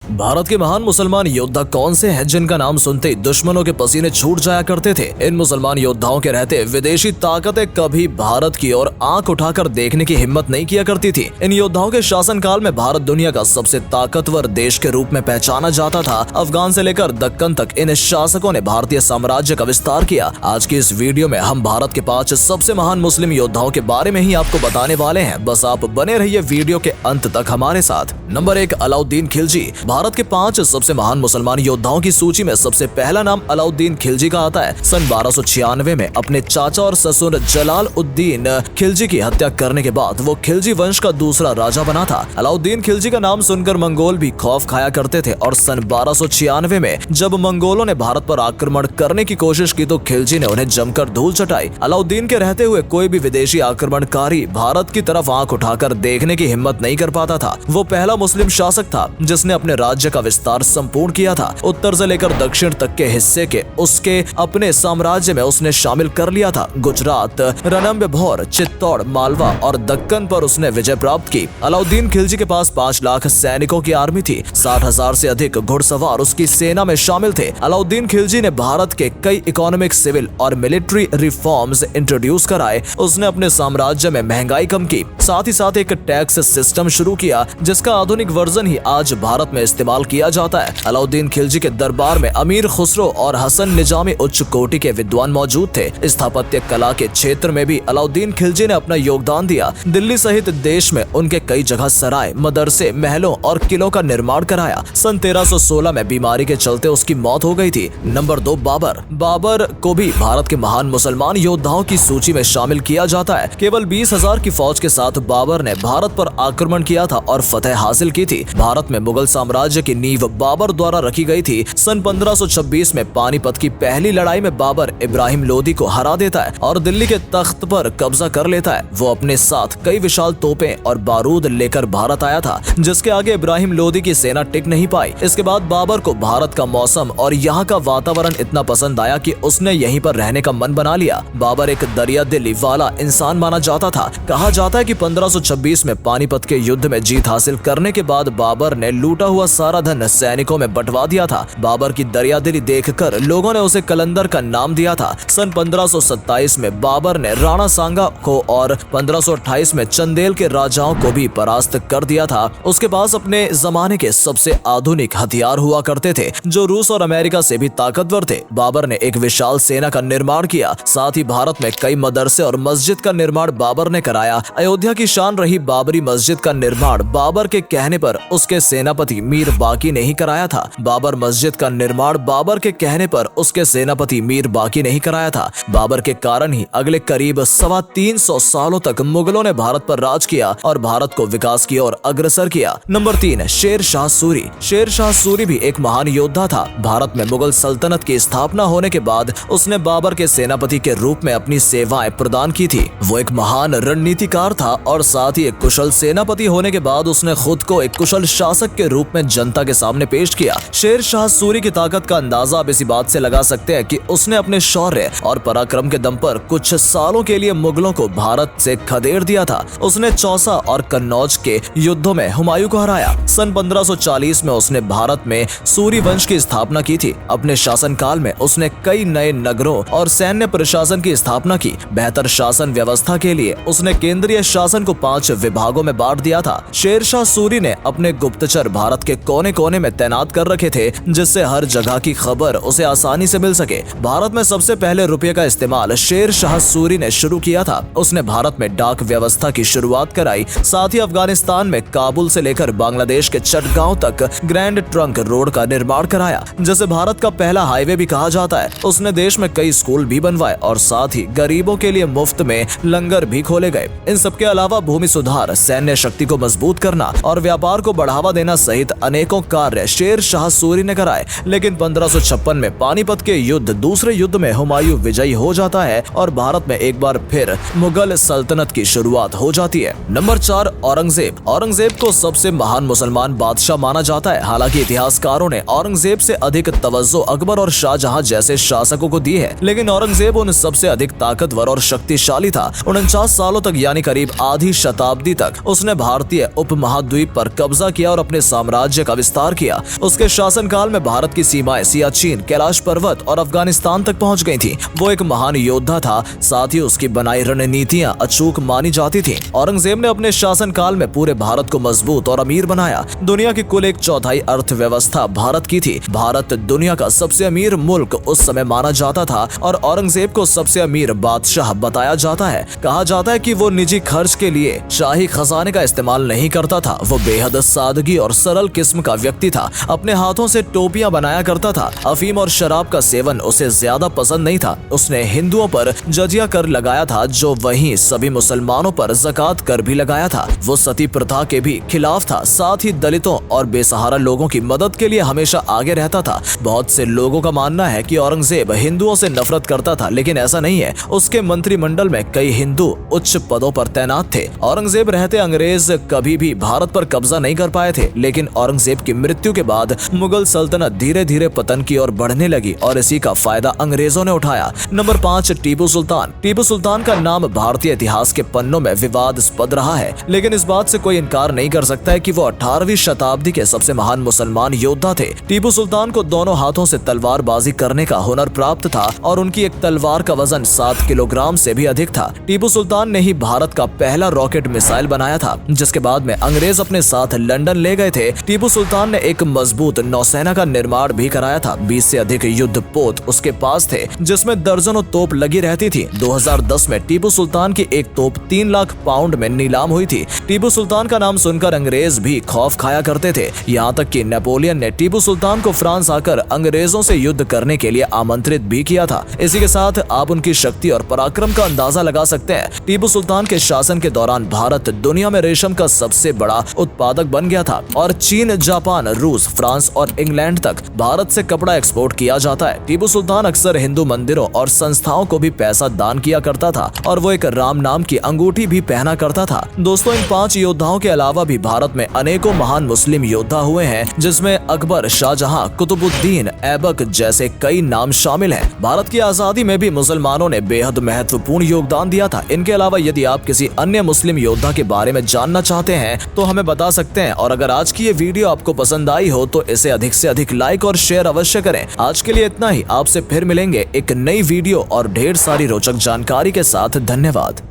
भारत के महान मुसलमान योद्धा कौन से हैं जिनका नाम सुनते ही दुश्मनों के पसीने छूट जाया करते थे। इन मुसलमान योद्धाओं के रहते विदेशी ताकतें कभी भारत की ओर आंख उठाकर देखने की हिम्मत नहीं किया करती थी। इन योद्धाओं के शासनकाल में भारत दुनिया का सबसे ताकतवर देश के रूप में पहचाना जाता था। अफगान से लेकर दक्कन तक इन शासकों ने भारतीय साम्राज्य का विस्तार किया। आज की इस वीडियो में हम भारत के 5 सबसे महान मुस्लिम योद्धाओं के बारे में ही आपको बताने वाले हैं। बस आप बने रहिए वीडियो के अंत तक हमारे साथ। नंबर 1, अलाउद्दीन खिलजी। भारत के 5 सबसे महान मुसलमान योद्धाओं की सूची में सबसे पहला नाम अलाउद्दीन खिलजी का आता है। सन 1296 में अपने चाचा और ससुर जलालुद्दीन खिलजी की हत्या करने के बाद वो खिलजी वंश का दूसरा राजा बना था। अलाउद्दीन खिलजी का नाम सुनकर मंगोल भी खौफ खाया करते थे और सन 1296 में जब मंगोलों ने भारत पर आक्रमण करने की कोशिश की तो खिलजी ने उन्हें जमकर धूल चटाई। अलाउद्दीन के रहते हुए कोई भी विदेशी आक्रमणकारी भारत की तरफ आंख उठाकर देखने की हिम्मत नहीं कर पाता था। वो पहला मुस्लिम शासक था जिसने अपने राज्य का विस्तार संपूर्ण किया था। उत्तर से लेकर दक्षिण तक के हिस्से के उसके अपने साम्राज्य में उसने शामिल कर लिया था। गुजरात, रणथंभौर, चित्तौड़, मालवा और दक्कन पर उसने विजय प्राप्त की। अलाउद्दीन खिलजी के पास 5 लाख सैनिकों की आर्मी थी। 60,000 से अधिक घुड़सवार उसकी सेना में शामिल थे। अलाउद्दीन खिलजी ने भारत के कई इकोनॉमिक, सिविल और मिलिट्री रिफॉर्म्स इंट्रोड्यूस कराए। उसने अपने साम्राज्य में महंगाई कम की, साथ ही साथ एक टैक्स सिस्टम शुरू किया जिसका आधुनिक वर्जन ही आज भारत में इस्तेमाल किया जाता है। अलाउद्दीन खिलजी के दरबार में अमीर खुसरो और हसन निजामी उच्च कोटि के विद्वान मौजूद थे। स्थापत्य कला के क्षेत्र में भी अलाउद्दीन खिलजी ने अपना योगदान दिया। दिल्ली सहित देश में उनके कई जगह सराय, मदरसे, महलों और किलों का निर्माण कराया। सन 1316 में बीमारी के चलते उसकी मौत हो गई थी। नंबर 2, बाबर। बाबर को भी भारत के महान मुसलमान योद्धाओं की सूची में शामिल किया जाता है। केवल 20,000 की फौज के साथ बाबर ने भारत पर आक्रमण किया था और फतह हासिल की थी। भारत में मुगल साम्राज्य की नींव बाबर द्वारा रखी गई थी। सन 1526 में पानीपत की पहली लड़ाई में बाबर इब्राहिम लोदी को हरा देता है और दिल्ली के तख्त पर कब्जा कर लेता है। वो अपने साथ कई विशाल तोपें और बारूद लेकर भारत आया था जिसके आगे इब्राहिम लोदी की सेना टिक नहीं पाई। इसके बाद बाबर को भारत का मौसम और यहाँ का वातावरण इतना पसंद आया कि उसने यहीं पर रहने का मन बना लिया। बाबर एक दरिया दिली वाला इंसान माना जाता था। कहा जाता है कि 1526 में पानीपत के युद्ध में जीत हासिल करने के बाद बाबर ने लूटा हुआ सारा धन सैनिकों में बंटवा दिया था। बाबर की दरियादिली देखकर लोगों ने उसे कलंदर का नाम दिया था। सन 1527 में बाबर ने राणा सांगा को और 1528 में चंदेल के राजाओं को भी परास्त कर दिया था। उसके पास अपने जमाने के सबसे आधुनिक हथियार हुआ करते थे जो रूस और अमेरिका से भी ताकतवर थे। बाबर ने एक विशाल सेना का निर्माण किया। साथ ही भारत में कई मदरसे और मस्जिद का निर्माण बाबर ने कराया। अयोध्या की शान रही बाबरी मस्जिद का निर्माण बाबर के कहने पर उसके सेनापति मीर बाकी ने ही कराया था। बाबर मस्जिद का निर्माण बाबर के कहने पर उसके सेनापति मीर बाकी ने ही कराया था। बाबर के कारण ही अगले करीब 325 सालों तक मुगलों ने भारत पर राज किया और भारत को विकास की ओर अग्रसर किया। नंबर 3, शेर शाह सूरी। शेर शाह सूरी भी एक महान योद्धा था। भारत में मुगल सल्तनत की स्थापना होने के बाद उसने बाबर के सेनापति के रूप में अपनी सेवाएं प्रदान की थी। वो एक महान रणनीतिकार था और साथ ही एक कुशल सेनापति होने के बाद उसने खुद को एक कुशल शासक के रूप में जनता के सामने पेश किया। शेर शाह सूरी की ताकत का अंदाजा आप इसी बात से लगा सकते हैं कि उसने अपने शौर्य और पराक्रम के दम पर कुछ सालों के लिए मुगलों को भारत से खदेड़ दिया था। उसने चौसा और कन्नौज के युद्धों में हुमायूं को हराया। सन 1540 में उसने भारत में सूरी वंश की स्थापना की थी। अपने शासनकाल में उसने कई नए नगरों और सैन्य प्रशासन की स्थापना की। बेहतर शासन व्यवस्था के लिए उसने केंद्रीय शासन को 5 विभागों में बांट दिया था। शेर शाह सूरी ने अपने गुप्तचर भारत के कोने कोने में तैनात कर रखे थे जिससे हर जगह की खबर उसे आसानी से मिल सके। भारत में सबसे पहले रुपये का इस्तेमाल शेर शाह सूरी ने शुरू किया था। उसने भारत में डाक व्यवस्था की शुरुआत कराई। साथ ही अफगानिस्तान में काबुल से लेकर बांग्लादेश के चटगांव तक ग्रैंड ट्रंक रोड का निर्माण कराया जिसे भारत का पहला हाईवे भी कहा जाता है। उसने देश में कई स्कूल भी बनवाए और साथ ही गरीबों के लिए मुफ्त में लंगर भी खोले गए। इन सबके अलावा भूमि सुधार, सैन्य शक्ति को मजबूत करना और व्यापार को बढ़ावा देना सहित अनेकों कार्य शेर शाह सूरी ने कराए। लेकिन 1556 में पानीपत के युद्ध दूसरे युद्ध में हुमायूं विजयी हो जाता है और भारत में एक बार फिर मुगल सल्तनत की शुरुआत हो जाती है। नंबर 4, औरंगजेब। औरंगजेब को सबसे महान मुसलमान बादशाह माना जाता है। हालांकि इतिहासकारों ने औरंगजेब से अधिक तवज्जो अकबर और शाहजहां जैसे शासकों को दी है, लेकिन औरंगजेब उन सबसे अधिक ताकतवर और शक्तिशाली था। 49 सालों तक यानी करीब आधी शताब्दी तक उसने भारतीय उपमहाद्वीप पर कब्जा किया और अपने साम्राज्य साम्राज्य का विस्तार किया। उसके शासनकाल में भारत की सीमाएं सियाचिन, कैलाश पर्वत और अफगानिस्तान तक पहुंच गई थी। वो एक महान योद्धा था, साथ ही उसकी बनाई रणनीतियां अचूक मानी जाती थी। औरंगजेब ने अपने शासनकाल में पूरे भारत को मजबूत और अमीर बनाया। दुनिया की कुल 1/4 अर्थव्यवस्था भारत की थी। भारत दुनिया का सबसे अमीर मुल्क उस समय माना जाता था और औरंगजेब को सबसे अमीर बादशाह बताया जाता है। कहा जाता है कि वो निजी खर्च के लिए शाही खजाने का इस्तेमाल नहीं करता था। वो बेहद सादगी और सरल किस्म का व्यक्ति था। अपने हाथों से टोपियां बनाया करता था। अफीम और शराब का सेवन उसे ज्यादा पसंद नहीं था। उसने हिंदुओं पर जजिया कर लगाया था, जो वहीं सभी मुसलमानों पर ज़कात कर भी लगाया था। वो सती प्रथा के भी खिलाफ था। साथ ही दलितों और बेसहारा लोगों की मदद के लिए हमेशा आगे रहता था। बहुत से लोगों का मानना है कि औरंगजेब हिंदुओं से नफरत करता था, लेकिन ऐसा नहीं है। उसके मंत्रिमंडल में कई हिंदू उच्च पदों पर तैनात थे। औरंगजेब रहते अंग्रेज कभी भी भारत पर कब्जा नहीं कर पाए थे, लेकिन औरंगजेब की मृत्यु के बाद मुगल सल्तनत धीरे धीरे पतन की ओर बढ़ने लगी और इसी का फायदा अंग्रेजों ने उठाया। नंबर 5, टीपू सुल्तान। टीपू सुल्तान का नाम भारतीय इतिहास के पन्नों में विवादास्पद रहा है, लेकिन इस बात से कोई इनकार नहीं कर सकता है कि वो 18वीं शताब्दी के सबसे महान मुसलमान योद्धा थे। टीपू सुल्तान को दोनों हाथों से तलवारबाजी करने का हुनर प्राप्त था और उनकी एक तलवार का वजन 7 किलोग्राम से भी अधिक था। टीपू सुल्तान ने ही भारत का पहला रॉकेट मिसाइल बनाया था, जिसके बाद में अंग्रेज अपने साथ लंदन ले गए थे। टीपू सुल्तान ने एक मजबूत नौसेना का निर्माण भी कराया था। 20 से अधिक युद्ध पोत उसके पास थे, जिसमें दर्जनों तोप लगी रहती थी। 2010 में टीपू सुल्तान की एक तोप 3 लाख पाउंड में नीलाम हुई थी। टीपू सुल्तान का नाम सुनकर अंग्रेज भी खौफ खाया करते थे। यहाँ तक कि नेपोलियन ने टीपू सुल्तान को फ्रांस आकर अंग्रेजों से युद्ध करने के लिए आमंत्रित भी किया था। इसी के साथ आप उनकी शक्ति और पराक्रम का अंदाजा लगा सकते हैं। टीपू सुल्तान के शासन के दौरान भारत दुनिया में रेशम का सबसे बड़ा उत्पादक बन गया था और चीन, जापान, रूस, फ्रांस और इंग्लैंड तक भारत से कपड़ा एक्सपोर्ट किया जाता है। टीपू सुल्तान अक्सर हिंदू मंदिरों और संस्थाओं को भी पैसा दान किया करता था और वो एक राम नाम की अंगूठी भी पहना करता था। दोस्तों, इन 5 योद्धाओं के अलावा भी भारत में अनेकों महान मुस्लिम योद्धा हुए हैं, जिसमें अकबर, शाहजहां, कुतुबुद्दीन ऐबक जैसे कई नाम शामिल हैं। भारत की आजादी में भी मुसलमानों ने बेहद महत्वपूर्ण योगदान दिया था। इनके अलावा यदि आप किसी अन्य मुस्लिम योद्धा के बारे में जानना चाहते हैं तो हमें बता सकते हैं। और अगर आज की ये वीडियो आपको पसंद आई हो तो इसे अधिक से अधिक लाइक और शेयर अवश्य करें। आज के लिए इतना ही। आपसे फिर मिलेंगे एक नई वीडियो और ढेर सारी रोचक जानकारी के साथ। धन्यवाद।